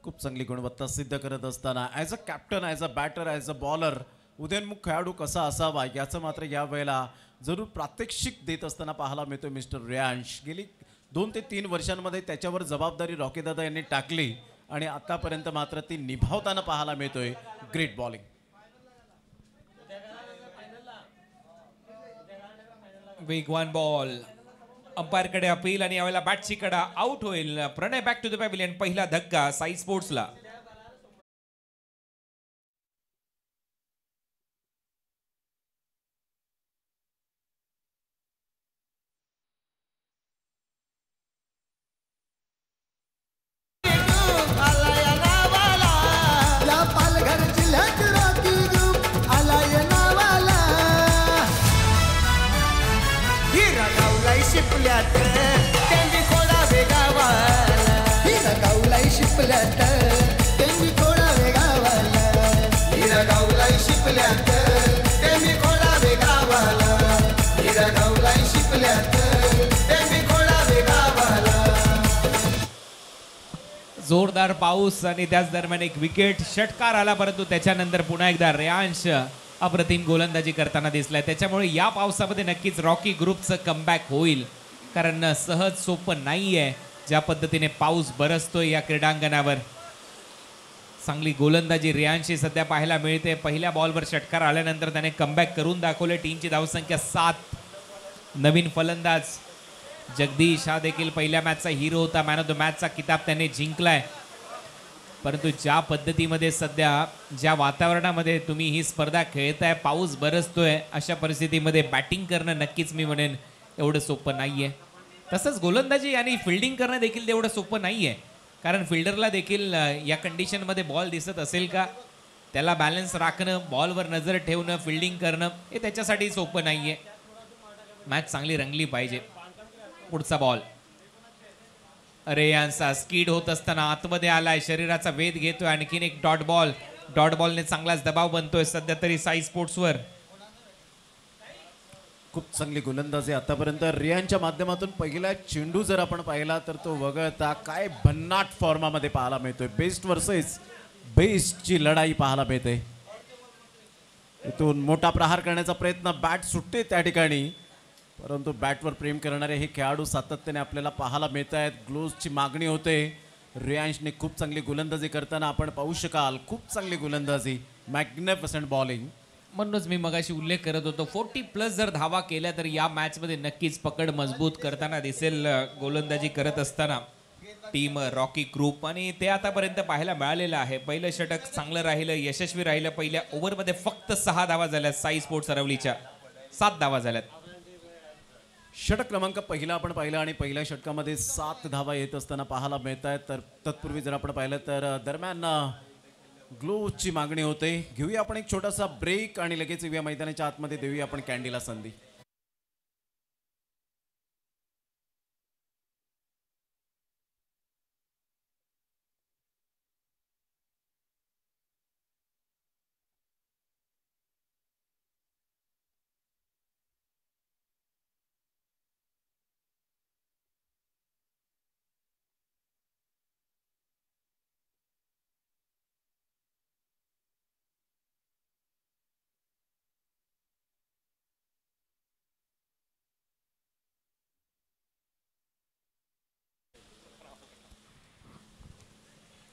खूप चांगली गुणवत्ता सिद्ध करत असताना as a captain, as a batter, as a bowler उदयनमुख खेळाडू कसा असावा याचं मात्र या वेळेला जरूर प्रात्यक्षिक देत असताना पाहायला मिळतोय मिस्टर रियांश. गेली 2 ते 3 वर्षांमध्ये त्याच्यावर जबाबदारी रॉकीदादा यांनी टाकली आणि आतापर्यंत मात्र ती निभावताना पाहायला मिळतोय. Great bowling. वेगवान बॉल. अंपायरकडे अपील आणि यावेळेला बॅटची कडा. आउट होईल. प्रणय बॅक टू द पॅव्हिलियन. पहिला धक्का साई स्पोर्ट्सला. पालघर जिल्ह्यात रॉकी ग्रुप आलाय नावाला. हिरा गावलाई शिपल्यात त्यांनी थोडा वेगावाला. हिरा गावलाई शिपल्यात त्यांनी थोडा वेगावाला. हिरा गावलाई शिपल्यात त्यांनी थोडा वेगावाला. हिरा गावलाई शिपल्यात त्यांनी थोडा वेगावाला. जोरदार पाऊस आणि त्याच दरम्यान एक विकेट. षटकार आला परंतु त्याच्यानंतर पुन्हा एकदा रेयांश अप्रतिम गोलंदाजी करताना दिसलाय. त्याच्यामुळे या पावसामध्ये नक्कीच रॉकी ग्रुपचं कमबॅक होईल. कारण सहज सोपं नाहीये ज्या पद्धतीने पाऊस बरसतोय या क्रीडांगणावर. चांगली गोलंदाजी रेयांशी सध्या पाहायला मिळते. पहिल्या बॉलवर षटकार आल्यानंतर त्याने कमबॅक करून दाखवले. टीमची धावसंख्या 7. नवीन फलंदाज जगदीश हा देखील पहिल्या मॅचचा हिरो होता. मॅन ऑफ द मॅचचा किताब त्याने जिंकलाय. परंतु ज्या पद्धतीमध्ये सध्या ज्या वातावरणामध्ये तुम्ही ही स्पर्धा खेळताय, पाऊस बरसतोय, अशा परिस्थितीमध्ये बॅटिंग करणं नक्कीच मी म्हणेन एवढं सोपं नाहीये. तसंच गोलंदाजी आणि फिल्डिंग करणं देखील तेवढं सोपं नाहीये. कारण फिल्डरला देखील या कंडिशनमध्ये बॉल दिसत असेल का, त्याला बॅलन्स राखणं, बॉलवर नजर ठेवणं, फिल्डिंग करणं हे त्याच्यासाठी सोपं नाहीये. मॅच चांगली रंगली पाहिजे. पुढचा बॉल. अरे यांचा स्कीड होत असताना आतमध्ये आलाय. शरीराचा वेध घेतोय. आणखीन एक डॉट बॉल. डॉट बॉलने चांगलाच दबाव बनतोय सध्या तरी साई स्पोर्ट्सवर. खूप चांगली गोलंदाजी आतापर्यंत रियांच्या माध्यमातून. पहिला चेंडू जर आपण पाहिला तर तो वगळता काय भन्नाट फॉर्मामध्ये पाहायला मिळतोय. बेस्ट वर्सेस बेस्टची लढाई पाहायला मिळते. इथून मोठा प्रहार करण्याचा प्रयत्न. बॅट सुटते त्या ठिकाणी, परंतु बॅटवर प्रेम करणारे हे खेळाडू सातत्याने आपल्याला पाहायला मिळत आहेत. ग्लोव्सची मागणी होते. रियांशने खूप चांगली गोलंदाजी करताना आपण पाहू शकाल. खूप चांगली गोलंदाजी. Magnificent bowling. म्हणूनच मी मगाशी उल्लेख करत होतो 40+ जर धावा केल्या तर या मॅचमध्ये नक्कीच पकड मजबूत करताना दिसेल गोलंदाजी करत असताना टीम रॉकी ग्रुप. आणि ते आतापर्यंत पाहायला मिळालेलं आहे. पहिलं षटक चांगलं राहिलं, यशस्वी राहिलं. पहिल्या ओव्हरमध्ये फक्त 6 धावा झाल्या. साई स्पोर्ट्स अरवलीच्या 7 धावा झाल्यात. षटक क्रमांक पहिला आपण पाहिला आणि पहिल्या षटकामध्ये 7 धावा येत असताना पाहायला मिळत आहेत. तर तत्पूर्वी जर आपण पाहिलं तर दरम्यान ग्लोव्हची मागणी होते. घेऊया आपण एक छोटासा ब्रेक आणि लगेच येऊया मैदानाच्या आतमध्ये. देऊया आपण कॅन्डीला संधी.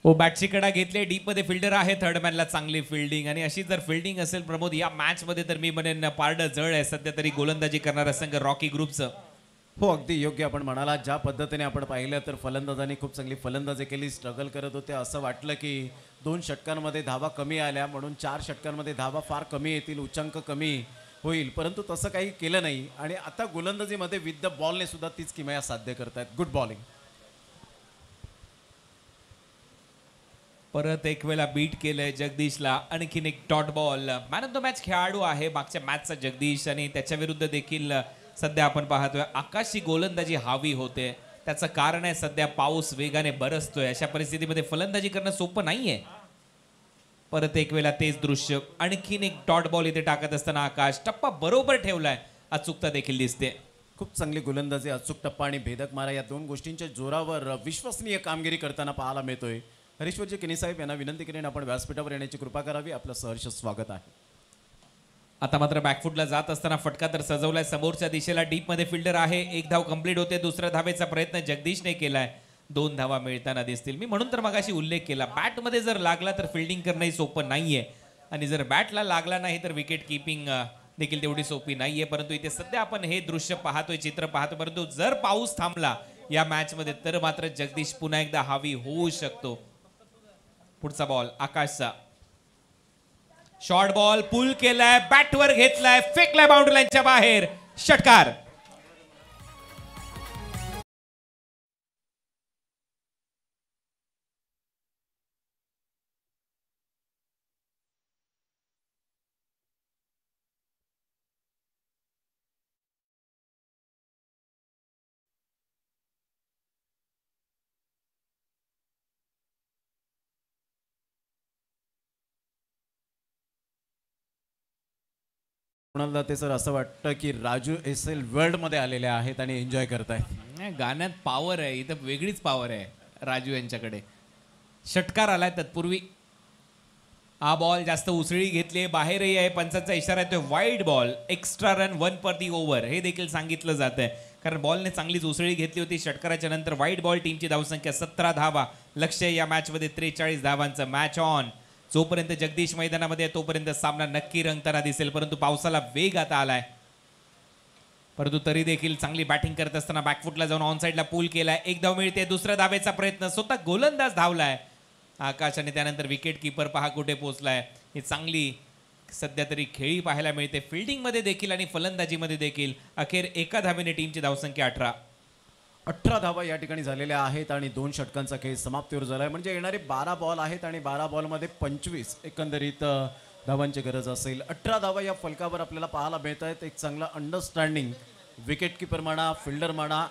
हो बॅटची कडा घेतली डीप मध्ये फिल्डर आहे थर्ड मॅनला चांगली फिल्डिंग आणि अशी जर फिल्डिंग असेल प्रमोद या मॅच मध्ये तर मी म्हणेन पारडं जळ आहे सध्या तरी गोलंदाजी करणारा संघ रॉकी ग्रुपचं. हो अगदी योग्य आपण म्हणाला. ज्या पद्धतीने आपण पाहिलं तर फलंदाजांनी खूप चांगली फलंदाजी केली, स्ट्रगल करत होते. असं वाटलं की 2 षटकांमध्ये धावा कमी आल्या म्हणून 4 षटकांमध्ये धावा फार कमी येतील, उच्चांक कमी होईल, परंतु तसं काही केलं नाही. आणि आता गोलंदाजीमध्ये विथ द बॉलने सुद्धा तीच किमया साध्य करतायत. Good bowling. परत एक वेळा बीट केलंय जगदीशला. आणखीन एक dot ball. Man of the match खेळाडू आहे मागच्या मॅचचा जगदीश आणि त्याच्या विरुद्ध देखील सध्या आपण पाहतोय आकाशी गोलंदाजी हवी होते. त्याचं कारण आहे सध्या पाऊस वेगाने बरसतोय. अशा परिस्थितीमध्ये फलंदाजी करणं सोपं नाहीये. परत एक वेळा तेच दृश्य. आणखीन एक डॉट बॉल इथे टाकत असताना आकाश टप्पा बरोबर ठेवलाय. अचूकता देखील दिसते. खूप चांगली गोलंदाजी, अचूक टप्पा आणि भेदक मारा या 2 गोष्टींच्या जोरावर विश्वसनीय कामगिरी करताना पाहायला मिळतोय. हरीश्वरजी किनी साहेब यांना विनंती करेन आपण व्यासपीठावर येण्याची कृपा करावी. आपलं सहर्ष स्वागत आहे. आता मात्र बॅकफुटला जात असताना फटका तर सजवलाय. समोरच्या दिशेला डीप मध्ये फिल्डर आहे. एक धाव कंप्लीट होते. दुसऱ्या धावेचा प्रयत्न जगदीशने केलाय. 2 धावा मिळताना दिसतील. मी म्हणून तर मगाशी उल्लेख केला बॅट मध्ये जर लागला तर फिल्डिंग करणंही सोपं नाहीये आणि जर बॅटला लागला नाही तर विकेट किपिंग देखील तेवढी सोपी नाहीये. परंतु इथे सध्या आपण हे दृश्य पाहतोय, चित्र पाहतोय. परंतु जर पाऊस थांबला या मॅच मध्ये तर मात्र जगदीश पुन्हा एकदा हावी होऊ शकतो. पुढचा बॉल आकाशचा. शॉर्ट बॉल पुल केलाय, बॅटवर घेतलाय, फेकलाय बाउंड्री लाईनच्या बाहेर. षटकार. कुणाल दाते सर, असं वाटतं की राजू SL वर्ल्ड मध्ये आलेले आहेत आणि एन्जॉय करतायत. नाही, गाण्यात पॉवर आहे. इथं वेगळीच पॉवर आहे राजू यांच्याकडे. षटकार आलाय तत्पूर्वी. हा बॉल जास्त उसळी घेतली, बाहेरही आहे. पंचांचा इशारा आहे तो वाईड बॉल. एक्स्ट्रा रन 1 पर दी ओव्हर हे देखील सांगितलं जात आहे कारण बॉलने चांगलीच उसळी घेतली होती. षटकाराच्या नंतर वाईड बॉल. टीमची धावसंख्या 17 धावा. लक्ष्य या मॅच मध्ये 43 धावांचं. Match on. जोपर्यंत जगदीश मैदानामध्ये आहे तोपर्यंत सामना नक्की रंगताना दिसेल. परंतु पावसाला वेग आता आलाय. परंतु तरी देखील चांगली बॅटिंग करत असताना बॅकफुटला जाऊन ऑन साईडला पूल केलाय. 1 धाव मिळते. दुसऱ्या धावेचा प्रयत्न. स्वतः गोलंदाज धावलाय आकाश आणि त्यानंतर विकेट किपर पहा कुठे पोहोचलाय. ही चांगली सध्या तरी खेळी पाहायला मिळते फिल्डिंग मध्ये देखील आणि फलंदाजीमध्ये देखील. अखेर 1 धावेने टीमची धावसंख्या 18 धावा या ठिकाणी झालेल्या आहेत आणि 2 षटकांचा खेळ समाप्तीवर झालाय. म्हणजे येणारे 12 बॉल आहेत आणि 12 बॉलमध्ये 25 एकंदरीत धावांची गरज असेल. 18 धावा या फलकावर आपल्याला पाहायला मिळत आहेत. एक चांगला अंडरस्टँडिंग विकेट किपर म्हणा, फिल्डर म्हणा,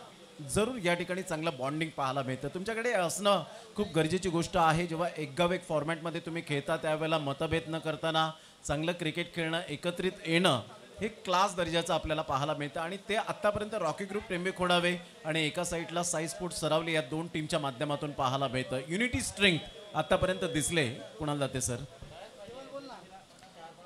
जरूर या ठिकाणी चांगलं बॉन्डिंग पाहायला मिळतं. तुमच्याकडे असणं खूप गरजेची गोष्ट आहे. जेव्हा एक फॉर्मॅटमध्ये तुम्ही खेळता त्यावेळेला मतभेद न करताना चांगलं क्रिकेट खेळणं, एकत्रित येणं हे क्लास दर्जाचं आपल्याला पाहायला मिळतं आणि ते आत्तापर्यंत रॉकी ग्रुप, टेंबे खोडावे आणि एका साईडला साई स्पोर्ट्स सरावले या 2 टीमच्या माध्यमातून पाहायला मिळतं. युनिटी स्ट्रेंथ आत्तापर्यंत दिसले. कुणाल दाते सर?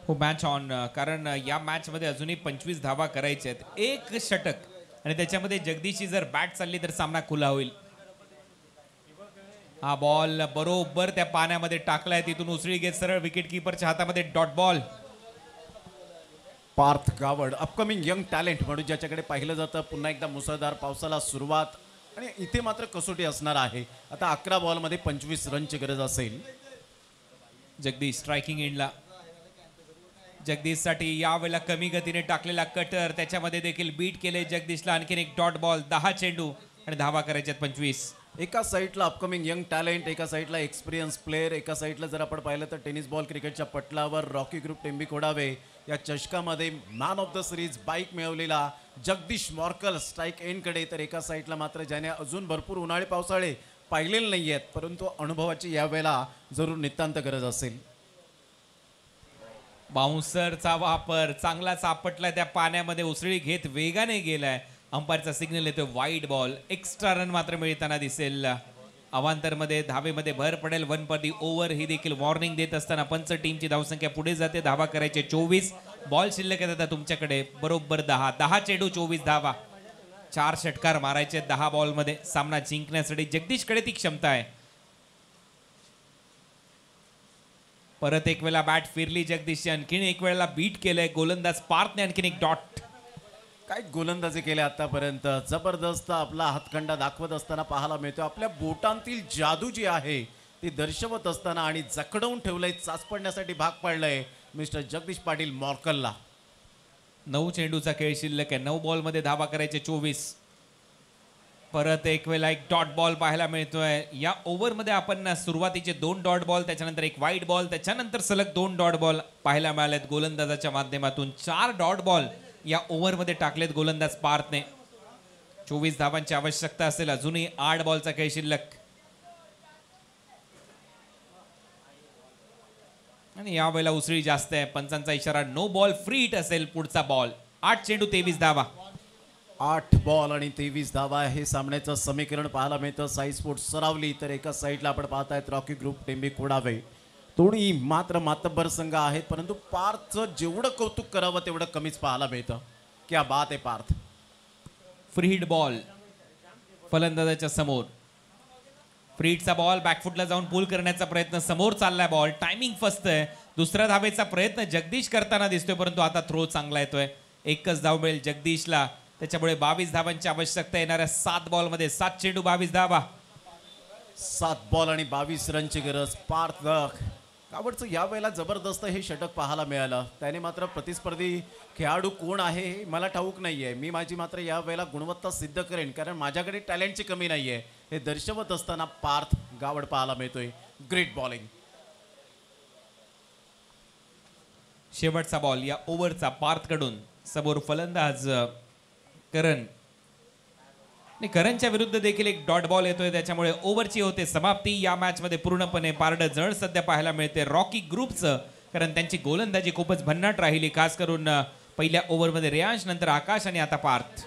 हो मॅच ऑन. कारण या मॅच मध्ये अजूनही 25 धावा करायच्या आहेत. 1 षटक आणि त्याच्यामध्ये जगदीशची जर बॅट चालली तर सामना खुला होईल. हा बॉल बरोबर त्या पाण्यामध्ये टाकलाय. तिथून उसळी घेत सरळ विकेट किपरच्या हातामध्ये dot ball. Parth Gawad, upcoming young talent म्हणून ज्याच्याकडे पाहिलं जातं. पुन्हा एकदा मुसळधार पावसाला सुरुवात आणि इथे मात्र कसोटी असणार आहे. आता 11 बॉलमध्ये 25 रनची गरज असेल. जगदीश स्ट्रायकिंग एंडला. जगदीशसाठी यावेळेला कमी गतीने टाकलेला कटर, त्याच्यामध्ये देखील बीट केले जगदीशला. आणखीन एक डॉट बॉल. 10 चेंडू आणि धावा करायच्यात 25. एका साईडला अपकमिंग यंग टॅलेंट, एका साईडला एक्सपिरियन्स प्लेअर, एका साईडला जर आपण पाहिलं तर टेनिस बॉल क्रिकेटच्या पटलावर रॉकी ग्रुप, टेंबी खोडावे या चषकामध्ये man of the series bike मिळवलेला जगदीश मॉर्कल स्ट्राईक एंडकडे. तर एका साईडला मात्र ज्याने अजून भरपूर उन्हाळे पावसाळे पाहिलेले नाही आहेत परंतु अनुभवाची यावेळेला जरूर नितांत गरज असेल. बाउन्सरचा वापर चांगला सापटलाय त्या पाण्यामध्ये. उसळी घेत वेगाने गेलाय. अंपायरचा सिग्नल येतो वाईड बॉल. एक्स्ट्रा रन मात्र मिळताना दिसेल. अवांतरमध्ये धावेमध्ये भर पडेल. 1 पर दी ओव्हर ही देखील वॉर्निंग देत असताना पंच टीमची धावसंख्या पुढे जाते. धावा करायचे 24. बॉल शिल्लक आहेत आता तुमच्याकडे बरोबर 10 चेंडू 24 धावा. 4 षटकार मारायचे 10 बॉलमध्ये. सामना जिंकण्यासाठी जगदीशकडे ती क्षमता आहे. परत एक वेळा बॅट फिरली जगदीशची, आणखीन एक वेळेला बीट केलंय गोलंदाज पार्थने, आणखीन एक डॉट. काय गोलंदाजी केली आतापर्यंत, जबरदस्त आपला हातखंडा दाखवत असताना पाहायला मिळतो. आपल्या बोटांतील जादू जी आहे ती दर्शवत असताना आणि जखडवून ठेवलंय, चाच पडण्यासाठी भाग पाडलंय मिस्टर जगदीश पाटील मॉर्कलला. 9 चेंडूचा खेळ शिल्लक आहे. 9 बॉलमध्ये धावा करायचे 24. परत एक वेळेला एक डॉट बॉल पाहायला मिळतोय. या ओव्हरमध्ये आपण सुरुवातीचे 2 डॉट बॉल, त्याच्यानंतर एक वाईट बॉल, त्याच्यानंतर सलग 2 डॉट बॉल पाहायला मिळालेत गोलंदाजाच्या माध्यमातून. 4 डॉट बॉल या ओव्हरमध्ये टाकलेत गोलंदाज पार्थने. 24 धावांची आवश्यकता असेल. अजूनही 8 बॉलचा खेळ शिल्लक. आणि यावेळेला उसळी जास्त आहे. पंचांचा इशारा नो बॉल, फ्री हिट असेल पुढचा बॉल. 8 चेंडू 23 धावा. 8 बॉल आणि 23 धावा हे सामन्याचं समीकरण पाहायला मिळतं. साई स्पोर्ट्स सरावली तर एका साईडला आपण पाहतायत रॉकी ग्रुप टेंबी कोडावे. दोन्ही मात्र मातब्बर संघ आहेत, परंतु पार्थचं जेवढं कौतुक करावं तेवढं कमीच पाहायला मिळतं. क्या बात आहे पार्थ. फ्री हिट बॉल फलंदाजाच्या समोर. फ्री हिटचा बॉल बॅकफुटला जाऊन पूल करण्याचा प्रयत्न, समोर चाललाय बॉल. टायमिंग फसतंय. दुसऱ्या धावेचा प्रयत्न जगदीश करताना दिसतोय, परंतु आता थ्रो चांगला येतोय. एकच धाव मिळेल जगदीशला, त्याच्यामुळे 22 धावांची आवश्यकता. येणाऱ्या 7 बॉलमध्ये 7 चेंडू 22 धावा. 7 बॉल आणि 22 रनची गरज. पार्थ कावडचं या वेळेला जबरदस्त हे षटक पाहायला मिळालं. त्याने मात्र प्रतिस्पर्धी खेळाडू कोण आहे हे मला ठाऊक नाहीये. मी माझी मात्र या वेळेला गुणवत्ता सिद्ध करेन, कारण माझ्याकडे टॅलेंटची कमी नाहीये हे दर्शवत असताना पार्थ गावड पाहायला मिळतोय. Great bowling. शेवटचा बॉल या ओव्हरचा पार्थकडून. समोर फलंदाज करण. करणच्या विरुद्ध देखील एक डॉट बॉल येतोय, त्याच्यामुळे ओव्हरची होते समाप्ती. या मॅच मध्ये पूर्णपणे पारडं जड सध्या पाहायला मिळते रॉकी ग्रुपचं, कारण त्यांची गोलंदाजी खूपच भन्नाट राहिली. खास करून पहिल्या ओव्हरमध्ये रेयांश, नंतर आकाश आणि आता पार्थ.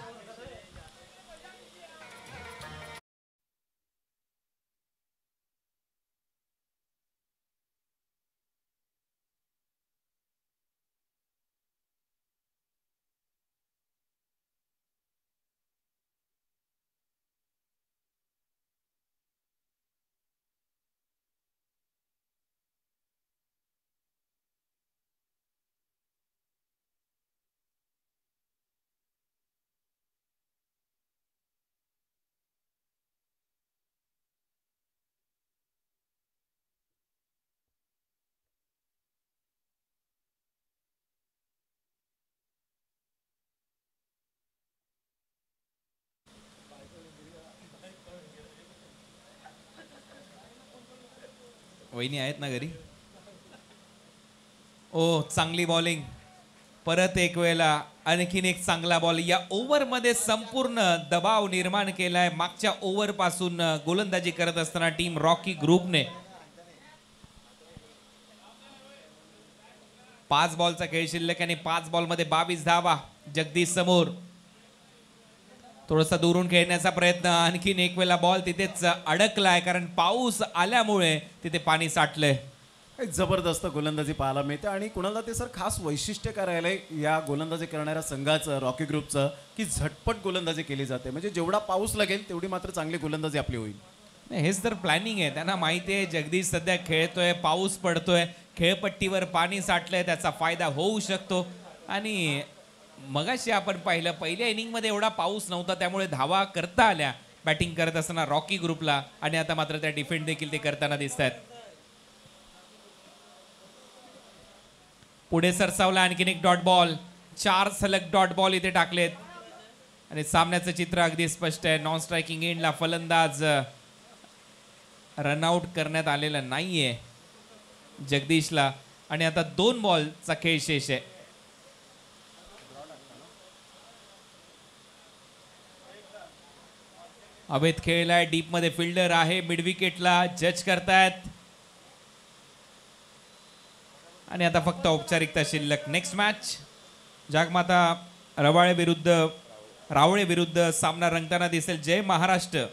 वहिनी आहेत ना घरी? ओ, चांगली बॉलिंग. परत एक वेळेला आणखीन एक चांगला बॉल. या ओव्हरमध्ये संपूर्ण दबाव निर्माण केलाय. मागच्या ओव्हर पासून गोलंदाजी करत असताना टीम रॉकी ग्रुपने. 5 बॉलचा खेळ शिल्लक आणि 5 बॉलमध्ये 22 धावा. जगदीश समोर. थोडासा दुरून खेळण्याचा प्रयत्न. आणखीन एक वेळेला बॉल तिथेच अडकलाय, कारण पाऊस आल्यामुळे तिथे पाणी साठलंय. जबरदस्त गोलंदाजी पाहायला मिळते. आणि कुणाला ते सर खास वैशिष्ट्य काय राहिलंय या गोलंदाजी करणाऱ्या संघाचं रॉकी ग्रुपचं, की झटपट गोलंदाजी केली जाते. म्हणजे जेवढा पाऊस लागेल तेवढी मात्र चांगली गोलंदाजी आपली होईल. हेच तर प्लॅनिंग आहे. त्यांना माहिती आहे जगदीश सध्या खेळतोय, पाऊस पडतोय, खेळपट्टीवर पाणी साठलंय, त्याचा फायदा होऊ शकतो. आणि मगाशी आपण पाहिलं पहिल्या इनिंगमध्ये एवढा पाऊस नव्हता, त्यामुळे धावा करता आल्या बॅटिंग करत असताना रॉकी ग्रुपला. आणि आता मात्र त्या डिफेंड देखील ते करताना दिसत आहेत. पुढे सरसावला आणखीन एक डॉट बॉल. 4 सलग डॉट बॉल इथे टाकलेत आणि सामन्याचं चित्र अगदी स्पष्ट आहे. नॉन स्ट्रायकिंग एंडला फलंदाज रनआउट करण्यात आलेला नाहीये जगदीशला. आणि आता 2 बॉलचा खेळ शेष आहे. अवेत खेळलाय, डीप मध्ये फिल्डर आहे, मिड विकेटला जज करतायत. आणि आता फक्त औपचारिकता शिल्लक. नेक्स्ट मॅच जागमाता रावळे विरुद्ध सामना रंगताना दिसेल. जय महाराष्ट्र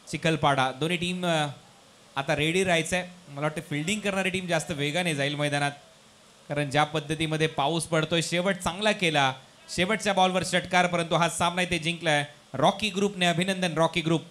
चिखलपाडा. दोन्ही टीम आता रेडी राहायचंय. मला वाटतं फिल्डिंग करणारी टीम जास्त वेगाने जाईल मैदानात, कारण ज्या पद्धतीमध्ये पाऊस पडतोय. शेवट चांगला केला, शेवटच्या बॉलवर षटकार, परंतु हा सामना इथे जिंकलाय रॉकी ग्रुपने. अभिनंदन रॉकी ग्रुप.